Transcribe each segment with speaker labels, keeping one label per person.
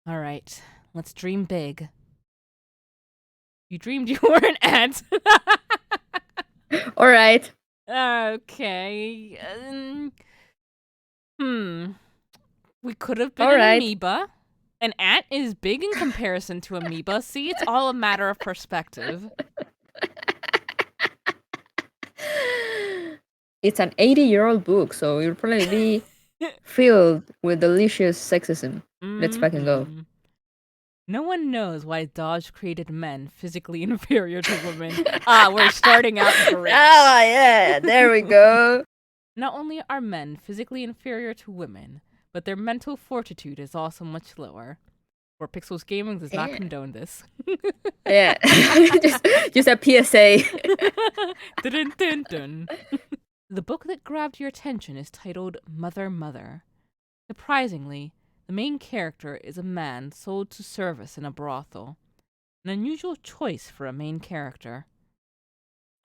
Speaker 1: All right, let's dream big. You dreamed you were an ant.
Speaker 2: All right.
Speaker 1: Okay. We could have been
Speaker 2: All
Speaker 1: an
Speaker 2: right.
Speaker 1: amoeba. An ant is big in comparison to amoeba. See, it's all a matter of perspective.
Speaker 2: It's an 80-year-old book, so it'll probably be filled with delicious sexism. Let's fucking go.
Speaker 1: Mm-hmm. No one knows why Dodge created men physically inferior to women. We're starting out great.
Speaker 2: Ah, yeah, there we go.
Speaker 1: Not only are men physically inferior to women, but their mental fortitude is also much lower. Where Pixels Gaming does not
Speaker 2: Yeah.
Speaker 1: condone this.
Speaker 2: Yeah. just a PSA.
Speaker 1: Dun, dun, dun. The book that grabbed your attention is titled Mother, Mother. Surprisingly, the main character is a man sold to service in a brothel. An unusual choice for a main character.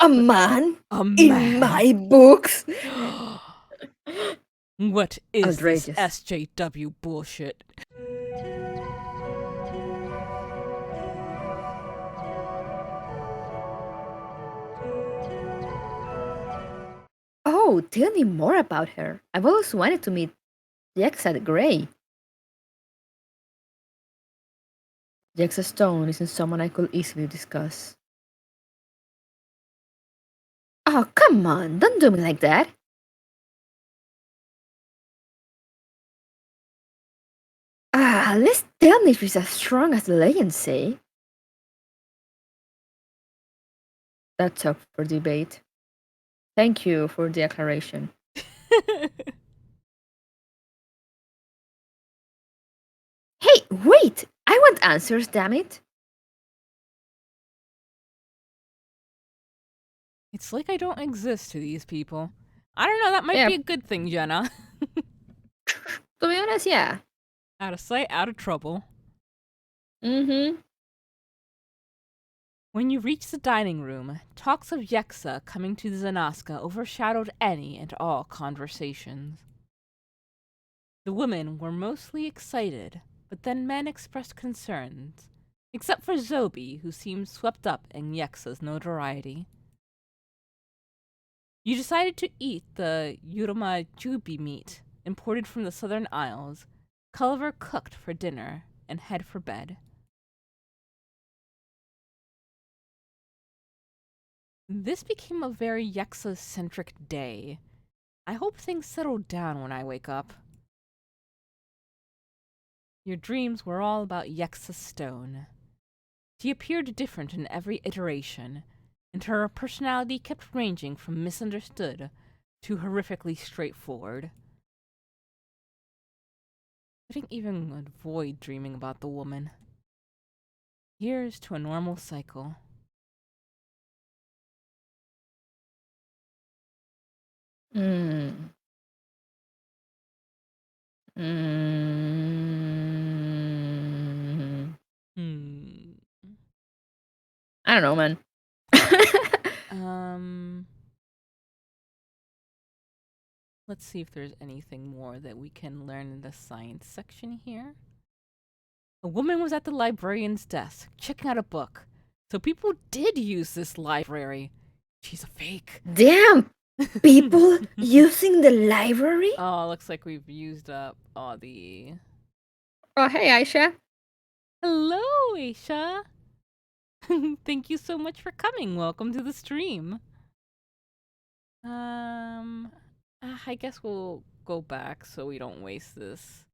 Speaker 2: A man
Speaker 1: A
Speaker 2: in
Speaker 1: man?
Speaker 2: my books.
Speaker 1: What is this
Speaker 2: Outrageous.
Speaker 1: SJW bullshit?
Speaker 2: Oh, tell me more about her. I've always wanted to meet Jexa Grey. Jexa Stone isn't someone I could easily discuss. Oh, come on, don't do me like that. Let's tell me if she's as strong as the legends say. That's up for debate. Thank you for the acclaration. Hey, wait! I want answers, damn it!
Speaker 1: It's like I don't exist to these people. I don't know, that might
Speaker 2: Yeah,
Speaker 1: be a good thing, Jenna.
Speaker 2: to be honest, yeah.
Speaker 1: Out of sight, out of trouble.
Speaker 2: Mm-hmm.
Speaker 1: When you reach the dining room, talks of Yexa coming to Zanaska overshadowed any and all conversations. The women were mostly excited, but then men expressed concerns, except for Xobi, who seemed swept up in Yexa's notoriety. You decided to eat the Jubi meat, imported from the Southern Isles, Culliver cooked for dinner, and head for bed. This became a very Yexa-centric day. I hope things settle down when I wake up. Your dreams were all about Yexa Stone. She appeared different in every iteration, and her personality kept ranging from misunderstood to horrifically straightforward. I couldn't even avoid dreaming about the woman. Here's to a normal cycle.
Speaker 2: Mm. Mm.
Speaker 1: Hmm.
Speaker 2: I don't know, man.
Speaker 1: Um. Let's see if there's anything more that we can learn in the science section here. A woman was at the librarian's desk, checking out a book. So people did use this library. She's a fake.
Speaker 2: Damn! People using the library?
Speaker 1: Oh, looks like we've used up all the...
Speaker 2: Oh, hey, Aisha.
Speaker 1: Hello, Aisha. Thank you so much for coming. Welcome to the stream. I guess we'll go back so we don't waste this.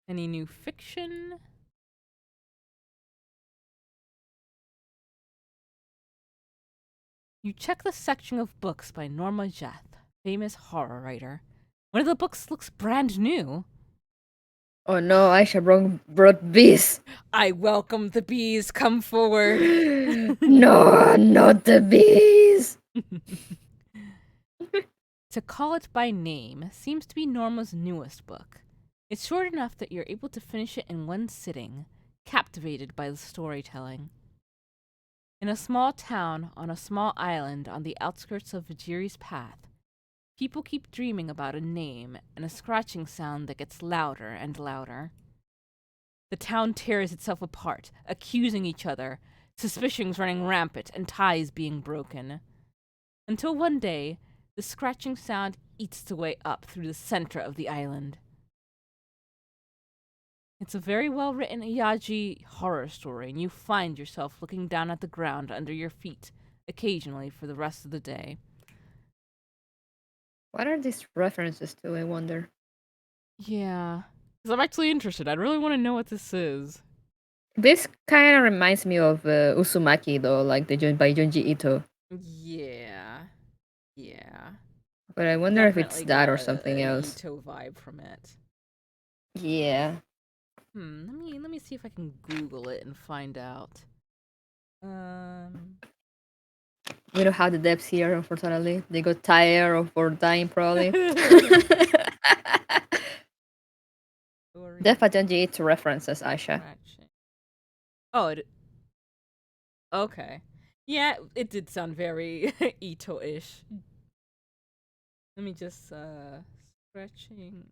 Speaker 1: Any new fiction? You check the section of books by Norma Jeth, famous horror writer. One of the books looks brand new.
Speaker 2: Oh no, Aisha brought bees.
Speaker 1: I welcome the bees. Come forward.
Speaker 2: No, not the bees.
Speaker 1: To Call It By Name seems to be Norma's newest book. It's short enough that you're able to finish it in one sitting, captivated by the storytelling. In a small town on a small island on the outskirts of Vajiri's path, People keep dreaming about a name and a scratching sound that gets louder and louder. The town tears itself apart, accusing each other, suspicions running rampant, and ties being broken. Until one day, the scratching sound eats its way up through the center of the island. It's a very well written Iyaji horror story, and you find yourself looking down at the ground under your feet occasionally for the rest of the day.
Speaker 2: What are these references to, I wonder?
Speaker 1: Yeah. Because I'm actually interested. I really want to know what this is.
Speaker 2: This kind of reminds me of Uzumaki, though, like by Junji Ito.
Speaker 1: Yeah. Yeah.
Speaker 2: But I wonder if it's
Speaker 1: Definitely
Speaker 2: that
Speaker 1: got
Speaker 2: or something
Speaker 1: an
Speaker 2: else.
Speaker 1: Ito vibe from it.
Speaker 2: Yeah.
Speaker 1: Let me see if I can Google it and find out.
Speaker 2: We know how the devs here, unfortunately. They got tired of or dying, probably.
Speaker 1: Story
Speaker 2: Death by Junji Ito references, Aisha.
Speaker 1: scratching. Oh, okay. Yeah, it did sound very Ito-ish. Let me just scratching.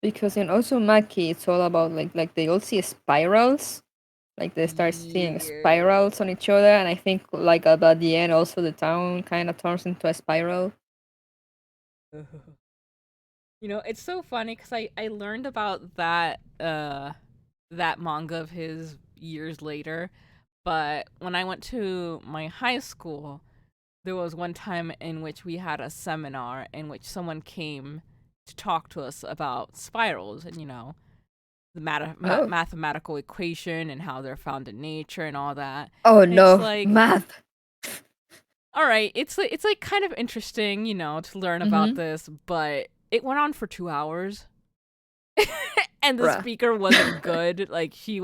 Speaker 2: Because in Uzumaki, it's all about like they all see spirals. Like they start seeing
Speaker 1: Yeah.
Speaker 2: spirals on each other, and I think like about the end, also the town kind of turns into a spiral.
Speaker 1: You know, it's so funny because I learned about that manga of his years later, but when I went to my high school, there was one time in which we had a seminar in which someone came to talk to us about spirals and the
Speaker 2: Oh.
Speaker 1: mathematical equation and how they're found in nature and all that.
Speaker 2: Oh
Speaker 1: And it's
Speaker 2: no,
Speaker 1: like,
Speaker 2: math.
Speaker 1: all right, it's like kind of interesting, to learn about
Speaker 2: Mm-hmm.
Speaker 1: this, but it went on for 2 hours. And the
Speaker 2: Bruh.
Speaker 1: speaker wasn't good. Like she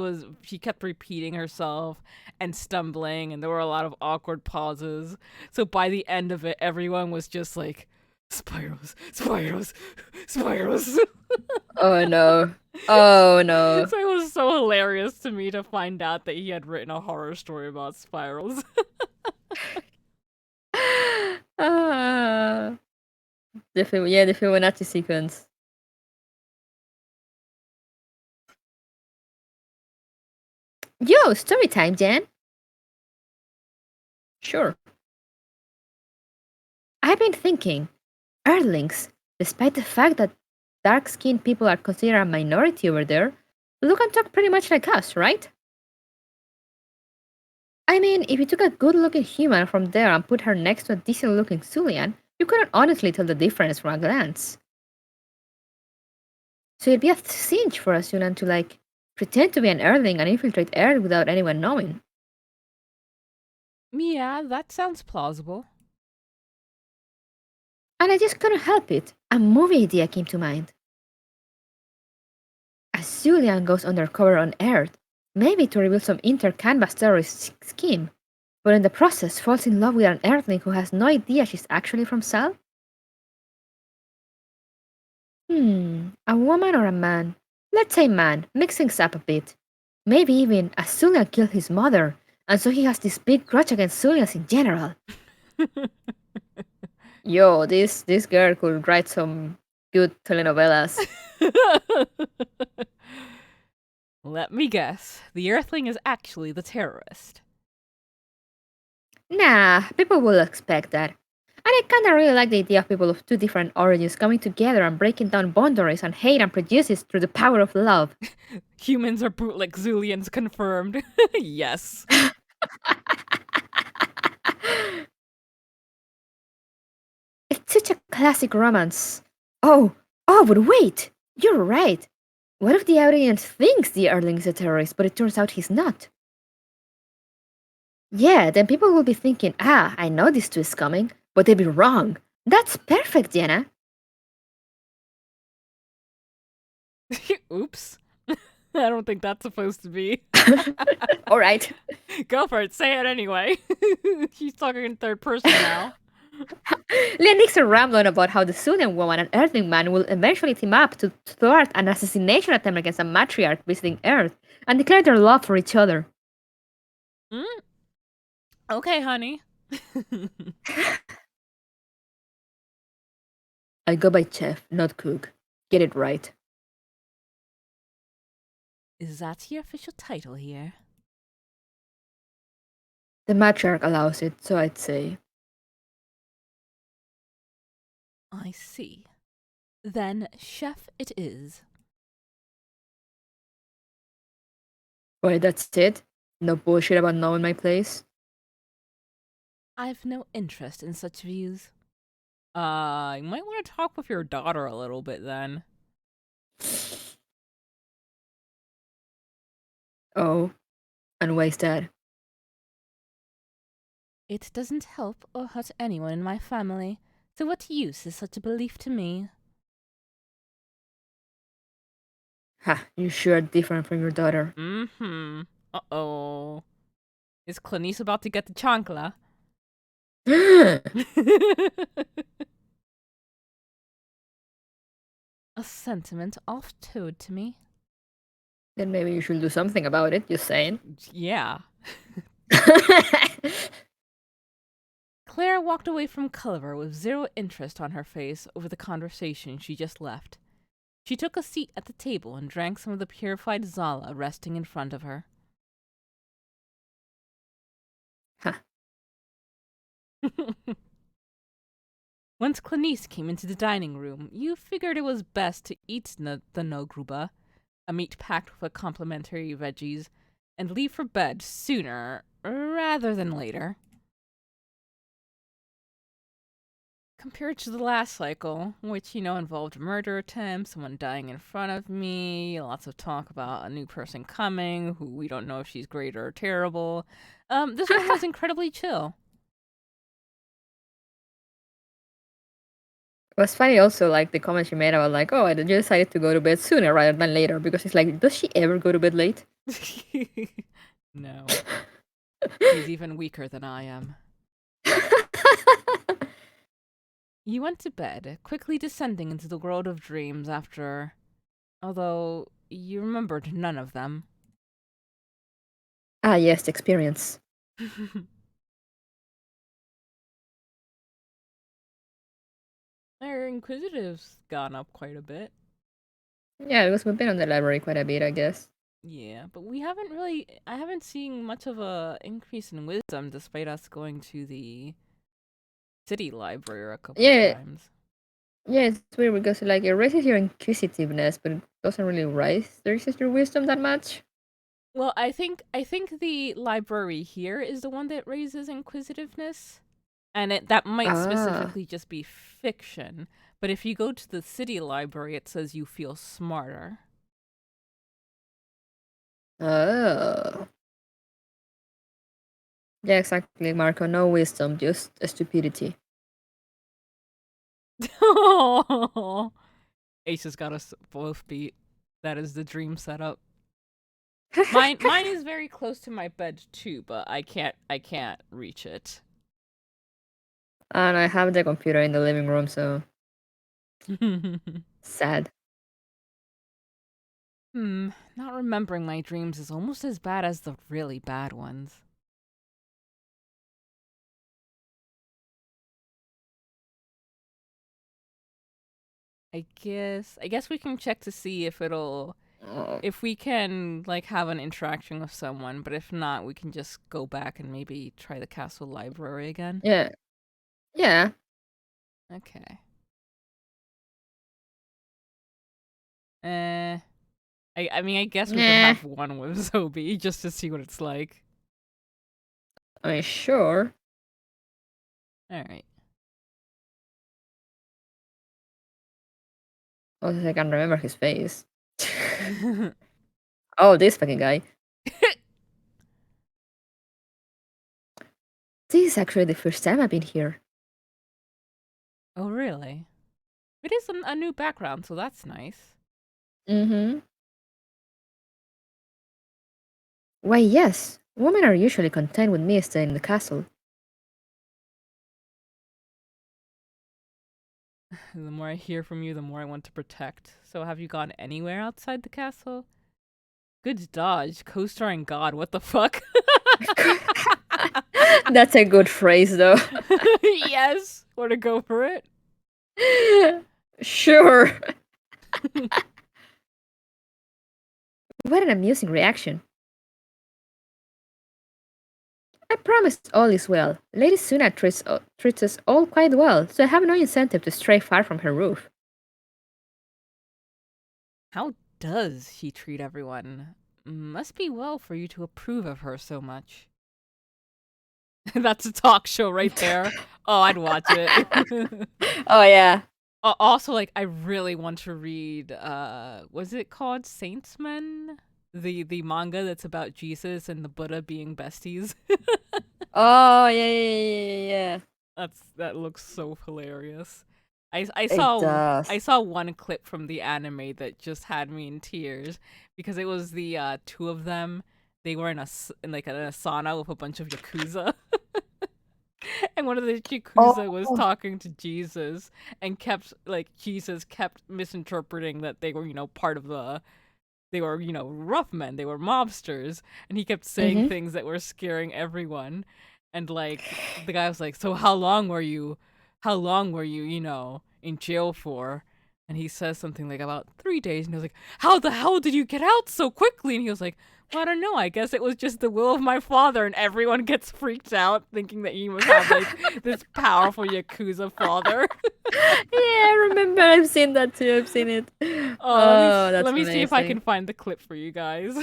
Speaker 1: kept repeating herself and stumbling, and there were a lot of awkward pauses. So by the end of it, everyone was just like, spirals, spirals, spirals.
Speaker 2: Oh no. Oh no.
Speaker 1: So it was so hilarious to me to find out that he had written a horror story about spirals.
Speaker 2: Ah. The Fibonacci sequence. Yo, story time, Jen. Sure. I've been thinking, Earthlings, despite the fact that dark skinned people are considered a minority over there, look and talk pretty much like us, right? I mean, if you took a good looking human from there and put her next to a decent looking Zulian, you couldn't honestly tell the difference from a glance. So it'd be a cinch for a Zulian to, like, pretend to be an Earthling and infiltrate Earth without anyone knowing.
Speaker 1: Yeah, that sounds plausible.
Speaker 2: And I just couldn't help it. A movie idea came to mind. A Zulian goes undercover on Earth, maybe to reveal some inter-canvas terrorist scheme, but in the process falls in love with an Earthling who has no idea she's actually from Sal? A woman or a man? Let's say man, mix things up a bit. Maybe even a Zulian killed his mother, and so he has this big grudge against Zulians in general. Yo, this girl could write some good telenovelas.
Speaker 1: Let me guess. The Earthling is actually the terrorist.
Speaker 2: Nah, people will expect that. And I kinda really like the idea of people of two different origins coming together and breaking down boundaries and hate and prejudices through the power of love.
Speaker 1: Humans are bootleg Zulians confirmed. Yes.
Speaker 2: It's such a classic romance. Oh, but wait! You're right! What if the audience thinks the Erling is a terrorist, but it turns out he's not? Yeah, then people will be thinking, I know this twist coming, but they'd be wrong. That's perfect, Diana.
Speaker 1: Oops. I don't think that's supposed to be.
Speaker 2: Alright.
Speaker 1: Go for it. Say it anyway. She's talking in third person now.
Speaker 2: Leonix are rambling about how the Sudan woman and Earthling man will eventually team up to thwart an assassination attempt against a matriarch visiting Earth and declare their love for each other.
Speaker 1: Mm? Okay, honey.
Speaker 2: I go by chef, not cook. Get it right.
Speaker 1: Is that your official title here?
Speaker 2: The matriarch allows it, so I'd say.
Speaker 1: I see. Then chef it is.
Speaker 2: Wait, that's it? No bullshit about knowing my place?
Speaker 1: I've no interest in such views. You might want to talk with your daughter a little bit then.
Speaker 2: Oh, and why is that?
Speaker 1: It doesn't help or hurt anyone in my family, so what use is such a belief to me?
Speaker 2: Ha, you sure are different from your daughter.
Speaker 1: Mm-hmm. Uh-oh. Is Clanice about to get the chancla? A sentiment oft-told to me.
Speaker 2: Then maybe you should do something about it, just saying.
Speaker 1: Yeah. Claire walked away from Culliver with zero interest on her face over the conversation she just left. She took a seat at the table and drank some of the purified Zala resting in front of her.
Speaker 2: Huh.
Speaker 1: Once Clanice came into the dining room, you figured it was best to eat the nogruba, a meat packed with complimentary veggies, and leave for bed sooner rather than later. Compared to the last cycle, which, involved murder attempts, someone dying in front of me, lots of talk about a new person coming, who we don't know if she's great or terrible, this one was incredibly chill.
Speaker 2: It was funny also, like, the comment she made about, like, oh, I just decided to go to bed sooner rather than later, because it's like, does she ever go to bed late?
Speaker 1: No. She's even weaker than I am. You went to bed, quickly descending into the world of dreams although you remembered none of them.
Speaker 2: Ah, yes, the experience.
Speaker 1: Our inquisitive's gone up quite a bit.
Speaker 2: Yeah, because we've been on the library quite a bit, I guess.
Speaker 1: Yeah, but I haven't seen much of a increase in wisdom despite us going to the city library a couple
Speaker 2: Yeah,
Speaker 1: times.
Speaker 2: yeah, it's weird because, like, it raises your inquisitiveness, but it doesn't really raises your wisdom that much.
Speaker 1: Well, I think the library here is the one that raises inquisitiveness, and that might
Speaker 2: Ah.
Speaker 1: specifically just be fiction. But if you go to the city library, it says you feel smarter.
Speaker 2: Oh. Yeah, exactly, Marco. No wisdom, just stupidity.
Speaker 1: Ace has got us both beat. That is the dream setup. Mine is very close to my bed too, but I can't reach it.
Speaker 2: And I have the computer in the living room, so sad.
Speaker 1: Not remembering my dreams is almost as bad as the really bad ones. I guess we can check to see
Speaker 2: Oh.
Speaker 1: if we can like have an interaction with someone, but if not, we can just go back and maybe try the castle library again.
Speaker 2: Yeah. Yeah.
Speaker 1: Okay. Eh. I mean, I guess we could
Speaker 2: Nah.
Speaker 1: have one with Xobi just to see what it's like.
Speaker 2: I mean, sure.
Speaker 1: All right.
Speaker 2: Also, I can remember his face. Oh, this fucking guy. This is actually the first time I've been here.
Speaker 1: Oh, really? It is a new background, so that's nice.
Speaker 2: Mm-hmm. Why, yes. Women are usually content with me staying in the castle.
Speaker 1: The more I hear from you, the more I want to protect. So have you gone anywhere outside the castle? Good dodge, co-starring God. What the fuck?
Speaker 2: That's a good phrase, though.
Speaker 1: Yes, or to go for it.
Speaker 2: Sure. What an amusing reaction. I promise all is well. Lady Suna treats us all quite well, so I have no incentive to stray far from her roof.
Speaker 1: How does she treat everyone? Must be well for you to approve of her so much. That's a talk show right there. Oh, I'd watch it.
Speaker 2: Oh, yeah.
Speaker 1: Also, like, I really want to read, was it called Saintsmen? The manga that's about Jesus and the Buddha being besties.
Speaker 2: Oh, yeah.
Speaker 1: That looks so hilarious.
Speaker 2: It
Speaker 1: I
Speaker 2: does.
Speaker 1: saw one clip from the anime that just had me in tears because it was the two of them. They were in like a sauna with a bunch of yakuza, and one of the yakuza was
Speaker 2: Oh.
Speaker 1: talking to Jesus and kept like Jesus kept misinterpreting that they were part of they were rough men, they were mobsters, and he kept saying
Speaker 2: Mm-hmm.
Speaker 1: things that were scaring everyone. And like the guy was like, so how long were you in jail for? And he says something like about 3 days, and he was like, how the hell did you get out so quickly? And he was like, well, I don't know, I guess it was just the will of my father. And everyone gets freaked out thinking that he must have like this powerful yakuza father.
Speaker 2: Yeah, I remember. I've seen that too. I've seen it.
Speaker 1: Oh,
Speaker 2: Oh, that's
Speaker 1: let me see if I
Speaker 2: amazing.
Speaker 1: can find the clip for you guys.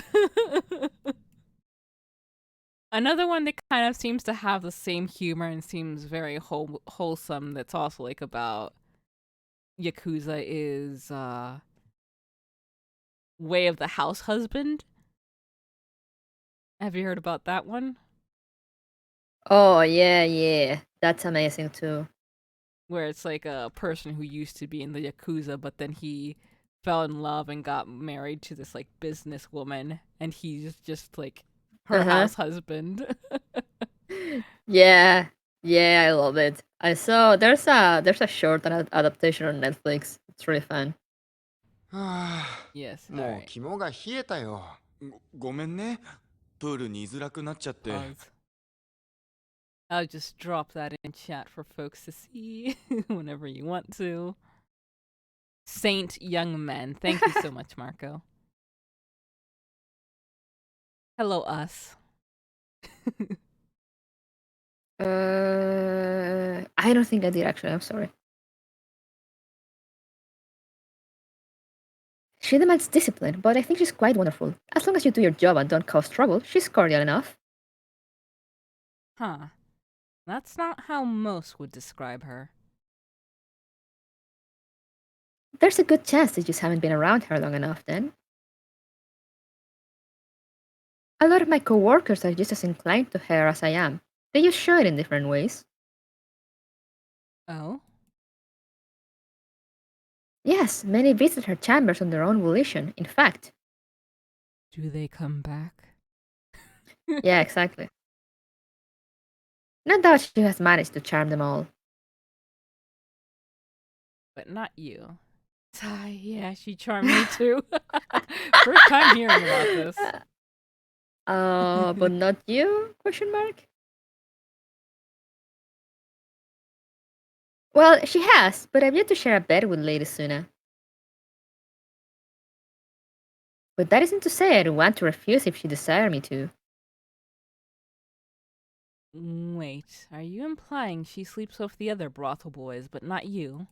Speaker 1: Another one that kind of seems to have the same humor and seems very wholesome, that's also like about Yakuza, is Way of the House Husband. Have you heard about that one?
Speaker 2: Oh, yeah. That's amazing too.
Speaker 1: Where it's like a person who used to be in the Yakuza, but then he fell in love and got married to this like businesswoman, and he's just like her
Speaker 2: Uh-huh.
Speaker 1: house husband.
Speaker 2: Yeah. Yeah, I love it. I saw there's a short adaptation on Netflix. It's really fun.
Speaker 3: は
Speaker 1: Yes,
Speaker 3: あ、
Speaker 1: all
Speaker 3: もう
Speaker 1: right.
Speaker 3: 肝が冷えたよ。ごめんね。プールに居づらくなっちゃって。
Speaker 1: Pause. I'll just drop that in chat for folks to see whenever you want to. Saint Young Men. Thank you so much, Marco. Hello, us.
Speaker 2: I don't think I did actually. I'm sorry. She demands discipline, but I think she's quite wonderful. As long as you do your job and don't cause trouble, she's cordial enough.
Speaker 1: Huh. That's not how most would describe her.
Speaker 2: There's a good chance they just haven't been around her long enough then. A lot of my coworkers are just as inclined to her as I am. They just show it in different ways.
Speaker 1: Oh?
Speaker 2: Yes, many visit her chambers on their own volition, in fact.
Speaker 1: Do they come back?
Speaker 2: Yeah, exactly. No doubt she has managed to charm them all.
Speaker 1: But not you. Yeah, she charmed me too. First time hearing about this.
Speaker 2: But not you? Question mark. Well, she has, but I've yet to share a bed with Lady Suna. But that isn't to say I don't want to refuse if she desired me to.
Speaker 1: Wait, are you implying she sleeps with the other brothel boys, but not you?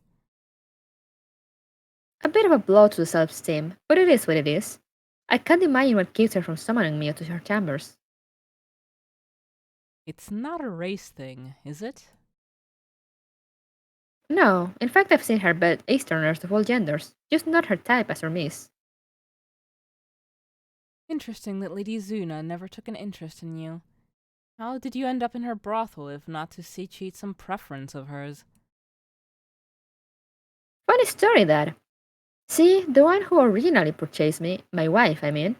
Speaker 2: A bit of a blow to the self-esteem, but it is what it is. I can't imagine what keeps her from summoning me to her chambers.
Speaker 1: It's not a race thing, is it?
Speaker 2: No, in fact I've seen her bed Easterners of all genders, just not her type as her miss.
Speaker 1: Interesting that Lady Zuna never took an interest in you. How did you end up in her brothel if not to satiate some preference of hers?
Speaker 2: Funny story that. See, the one who originally purchased me, my wife, I mean.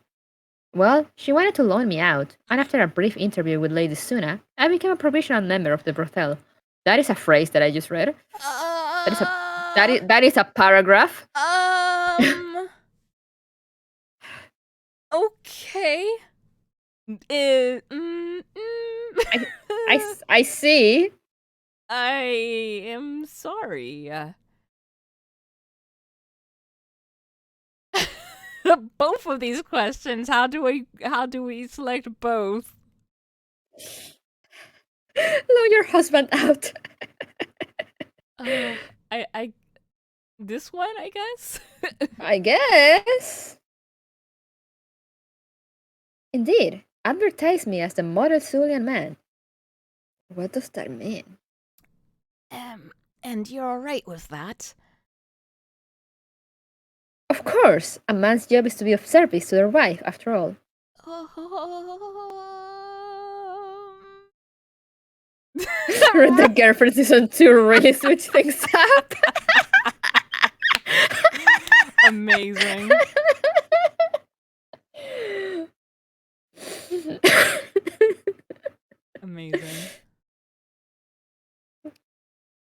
Speaker 2: Well, she wanted to loan me out, and after a brief interview with Lady Suna, I became a provisional member of the brothel. That is a phrase that I just read. That is a that is a paragraph.
Speaker 1: Um. Okay.
Speaker 2: I, I see.
Speaker 1: I am sorry. Both of these questions. How do we select both?
Speaker 2: Loan your husband out.
Speaker 1: I this one, I guess.
Speaker 2: I guess. Indeed, advertise me as the model Zulian man. What does that mean?
Speaker 1: And you're alright with that?
Speaker 2: Of course, a man's job is to be of service to their wife, after all. Read the girlfriend season 2 really switch things up.
Speaker 1: Amazing. Amazing.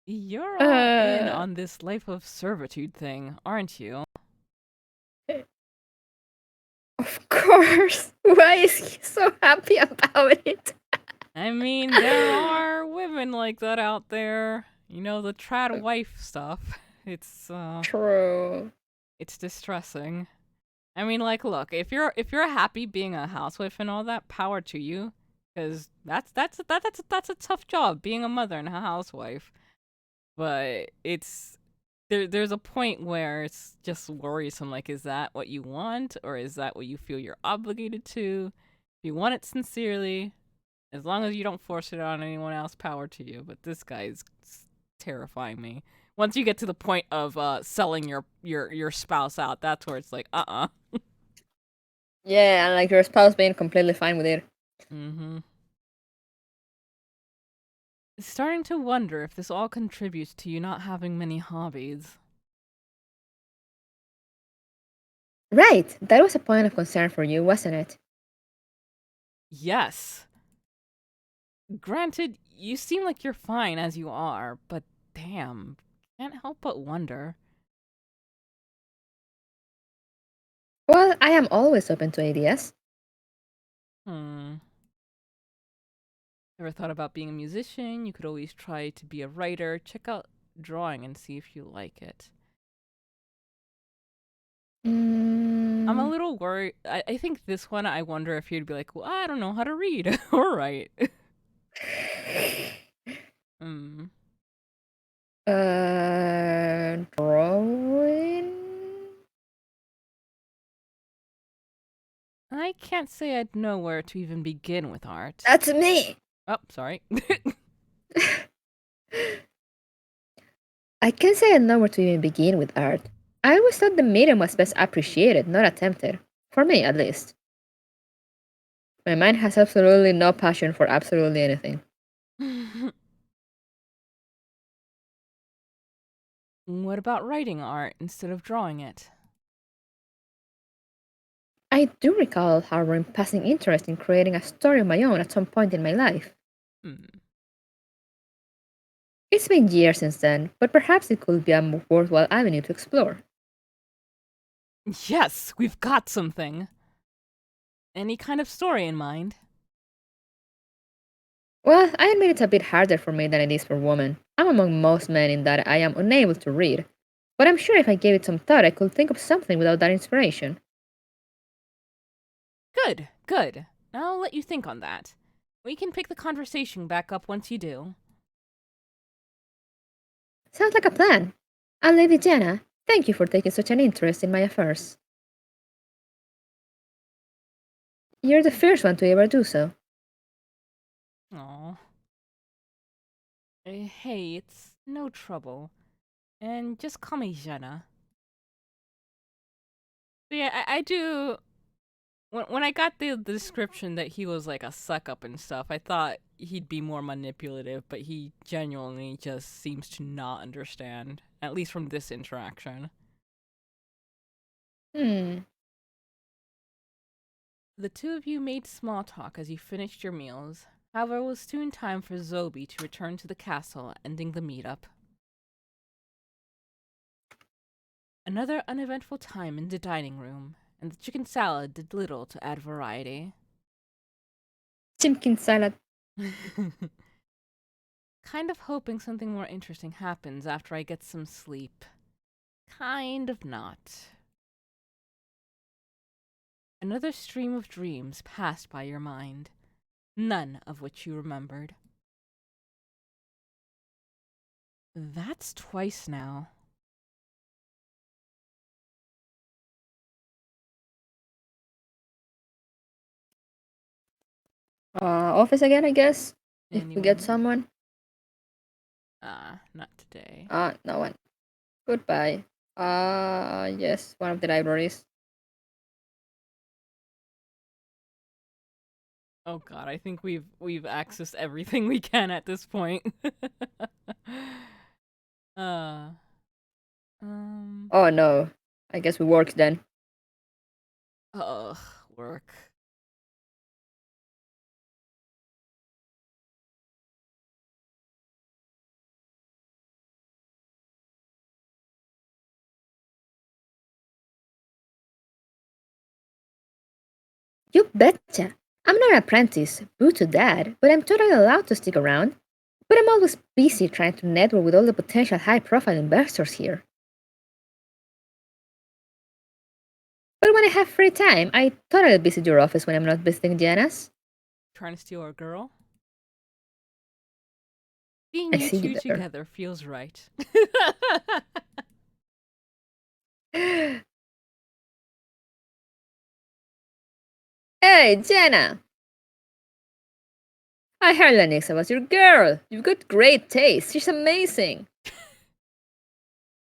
Speaker 1: You're all in on this life of servitude thing, aren't you?
Speaker 2: Of course. Why is he so happy about it?
Speaker 1: I mean, there are women like that out there. You know, the trad wife stuff. It's
Speaker 2: True.
Speaker 1: it's distressing. I mean, like, look, if you're happy being a housewife and all that, power to you, because that's a tough job being a mother and a housewife. But it's there's a point where it's just worrisome. Like, is that what you want, or is that what you feel you're obligated to? If you want it sincerely, as long as you don't force it on anyone else, power to you. But this guy is terrifying me. Once you get to the point of selling your spouse out, that's where it's like,
Speaker 2: Yeah, and like your spouse being completely fine with it.
Speaker 1: Mm-hmm. Starting to wonder if this all contributes to you not having many hobbies.
Speaker 2: Right, that was a point of concern for you, wasn't it?
Speaker 1: Yes. Granted, you seem like you're fine as you are, but damn, can't help but wonder.
Speaker 2: Well, I am always open to ideas.
Speaker 1: Ever thought about being a musician? You could always try to be a writer. Check out drawing and see if you like it. I'm a little worried. I think this one, I wonder if you'd be like, well, I don't know how to read or write.
Speaker 2: Drawing?
Speaker 1: I can't say I'd know where to even begin with art.
Speaker 2: That's me!
Speaker 1: Oh, sorry.
Speaker 2: I can't say I know where to even begin with art. I always thought the medium was best appreciated, not attempted. For me, at least. My mind has absolutely no passion for absolutely anything.
Speaker 1: What about writing art instead of drawing it?
Speaker 2: I do recall harboring passing interest in creating a story of my own at some point in my life. It's been years since then, but perhaps it could be a worthwhile avenue to explore.
Speaker 1: Yes, we've got something. Any kind of story in mind?
Speaker 2: Well, I admit it's a bit harder for me than it is for women. I'm among most men in that I am unable to read, but I'm sure if I gave it some thought, I could think of something without that inspiration.
Speaker 1: Good, good. Now I'll let you think on that. We can pick the conversation back up once you do.
Speaker 2: Sounds like a plan. And Lady Jenna, thank you for taking such an interest in my affairs. You're the first one to ever do so.
Speaker 1: Aw. Hey, it's no trouble. And just call me Jenna. But yeah, I do... When I got the description that he was like a suck-up and stuff, I thought he'd be more manipulative, but he genuinely just seems to not understand, at least from this interaction. The two of you made small talk as you finished your meals. However, it was soon time for Xobi to return to the castle, ending the meetup. Another uneventful time in the dining room, and the chicken salad did little to add variety.
Speaker 2: Chimkin salad.
Speaker 1: Kind of hoping something more interesting happens after I get some sleep. Kind of not. Another stream of dreams passed by your mind, none of which you remembered. That's twice now.
Speaker 2: Office again, I guess. If we get
Speaker 1: Anyone?
Speaker 2: someone.
Speaker 1: Not today.
Speaker 2: No one. Goodbye. Yes, one of the libraries.
Speaker 1: Oh god, I think we've accessed everything we can at this point. uh
Speaker 2: Oh no. I guess we work then.
Speaker 1: Ugh, work.
Speaker 2: You betcha. I'm not an apprentice, boo to that, but I'm totally allowed to stick around. But I'm always busy trying to network with all the potential high-profile investors here. But when I have free time, I totally visit your office when I'm not visiting Diana's.
Speaker 1: Trying to steal our girl? Seeing
Speaker 2: I
Speaker 1: you
Speaker 2: see you
Speaker 1: two
Speaker 2: there.
Speaker 1: together feels right.
Speaker 2: Hey, Jenna! I heard Lennox was your girl. You've got great taste. She's amazing.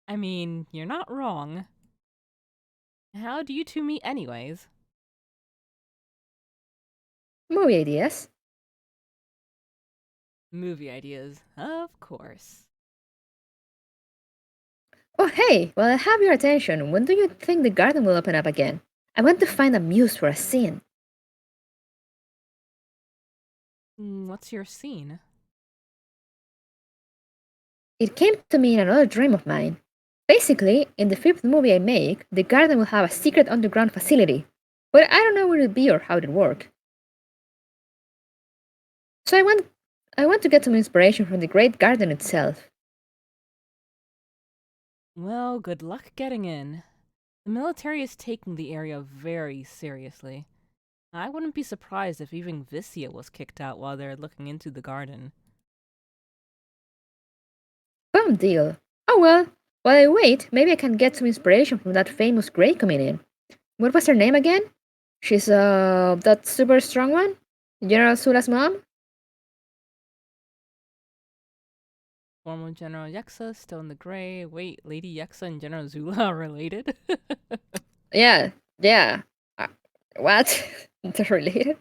Speaker 1: I mean, you're not wrong. How do you two meet anyways?
Speaker 2: Movie ideas.
Speaker 1: Movie ideas, of course.
Speaker 2: Oh, hey, while I have your attention, when do you think the garden will open up again? I want to find a muse for a scene.
Speaker 1: What's your scene?
Speaker 2: It came to me in another dream of mine. Basically, in the fifth movie I make, the garden will have a secret underground facility, but I don't know where it'll be or how it'll work. So I want to get some inspiration from the great garden itself.
Speaker 1: Well, good luck getting in. The military is taking the area very seriously. I wouldn't be surprised if even Vicia was kicked out while they're looking into the garden.
Speaker 2: Bum deal. Oh well, while I wait, maybe I can get some inspiration from that famous Grey comedian. What was her name again? She's that super strong one? General Sula's mom?
Speaker 1: Former General Yexa, still in the gray. Wait, Lady Yexa and General Zula are related?
Speaker 2: Yeah, yeah. What? They're related?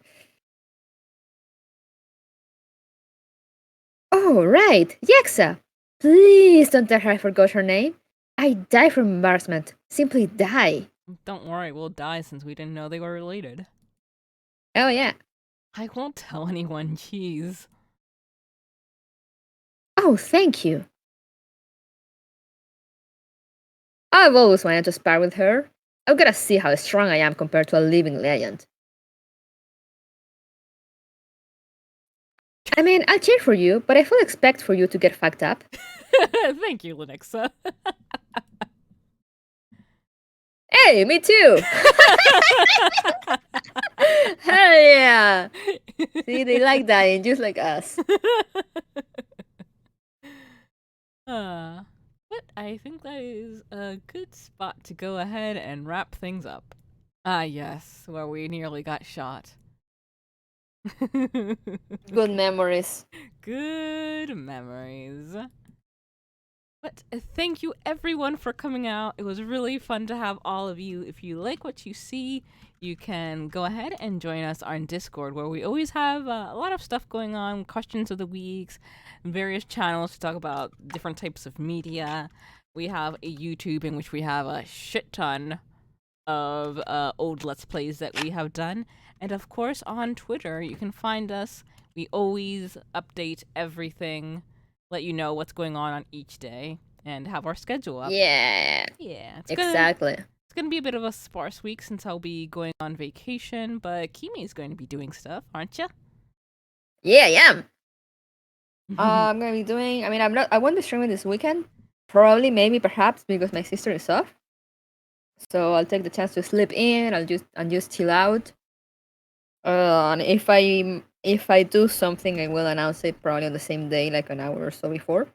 Speaker 2: Oh, right, Yexa! Please don't tell her I forgot her name. I die from embarrassment. Simply die.
Speaker 1: Don't worry, we'll die since we didn't know they were related.
Speaker 2: Oh, yeah.
Speaker 1: I won't tell anyone, jeez.
Speaker 2: Oh, thank you. I've always wanted to spar with her. I've gotta see how strong I am compared to a living legend. I mean, I'll cheer for you, but I fully expect for you to get fucked up.
Speaker 1: Thank you, Lenexa.
Speaker 2: Hey, me too! Hell yeah! See, they like dying just like us.
Speaker 1: But I think that is a good spot to go ahead and wrap things up. Ah, yes, where we nearly got shot.
Speaker 2: Good memories.
Speaker 1: Good memories. But thank you everyone for coming out. It was really fun to have all of you. If you like what you see, you can go ahead and join us on Discord, where we always have a lot of stuff going on, questions of the weeks, various channels to talk about different types of media. We have a YouTube in which we have a shit ton of old Let's Plays that we have done. And of course, on Twitter, you can find us. We always update everything, let you know what's going on each day, and have our schedule up.
Speaker 2: Yeah.
Speaker 1: Yeah,
Speaker 2: Exactly.
Speaker 1: It's gonna be a bit of a sparse week since I'll be going on vacation, but Kimi is going to be doing stuff, aren't you?
Speaker 2: Yeah, I am. I'm gonna be doing. I mean, I'm not. I won't be streaming this weekend. Probably, maybe, perhaps, because my sister is off. So I'll take the chance to sleep in. I'll just chill out. And if I do something, I will announce it probably on the same day, like an hour or so before,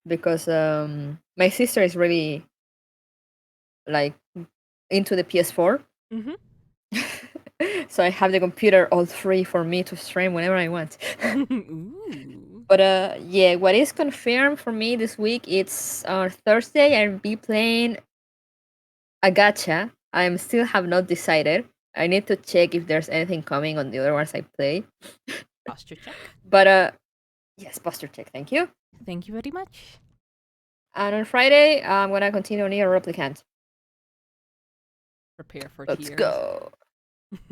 Speaker 2: because my sister is really like into the PS4.
Speaker 1: Mm-hmm.
Speaker 2: So I have the computer all free for me to stream whenever I want.
Speaker 1: Ooh.
Speaker 2: But yeah, what is confirmed for me this week? It's on Thursday. I'll be playing a gacha. I still have not decided. I need to check if there's anything coming on the other ones I play.
Speaker 1: Posture check.
Speaker 2: But yes, posture check. Thank you.
Speaker 1: Thank you very much.
Speaker 2: And on Friday, I'm gonna continue Near Replicant.
Speaker 1: Prepare for
Speaker 2: Let's
Speaker 1: tears.
Speaker 2: go.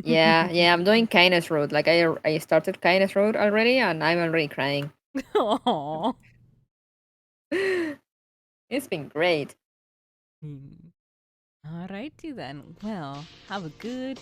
Speaker 2: Yeah, I'm doing Kindness Road. Like I started Kindness Road already, and I'm already crying.
Speaker 1: Aww.
Speaker 2: It's been great.
Speaker 1: Alrighty then. Well, have a good